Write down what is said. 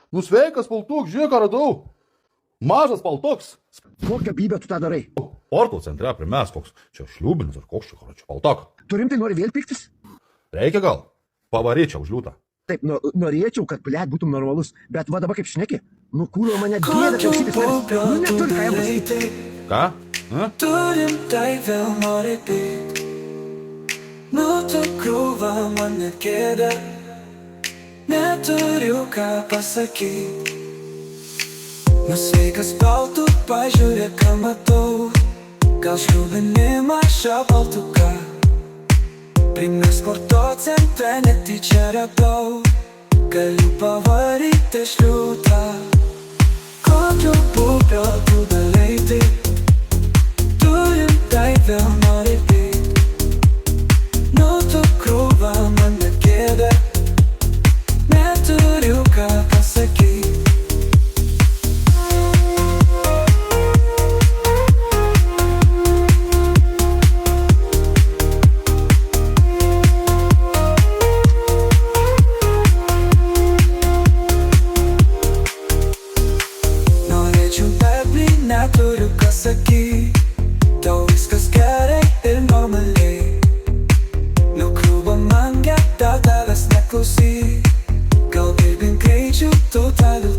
Nu sveikas, paltuk, žiūrėk, ką radau. Mažas paltoks. Kokią bybę tu tą darai? Porto centre primės koks. Čia šliūbinis ar koks čia, čia paltok. Tu rimtai nori vėl piktis? Reikia gal? Pavaryčiau užliūtą. Taip, norėčiau, kad, blėt, būtum normalus, bet va dabar kaip šneki, kūro mane gėda klausytis manęs. Neturi ką jam pasakyti. Ką? Tu rimtai vėl nori pykt. Tu krūva mane gėda. Neturiu ką pasakyti. Sveikas baltu, pažiūrėk, ką matau. Gal šliūbinimą šio baltuką. Primės sporto centre netyčia radau. Galiu pavaryti šliūtą. Kokio pupio tu darai taip? Tu rimtai vėl nori pykt. Tu krūva mane gėda. Neturiu ką pasakyti. Neturiu ką sakyt, tau viskas gerai ir normaliai. Kliuvo man gėda tavęs neklausyt. Gal birbink greičiau, tu tavęs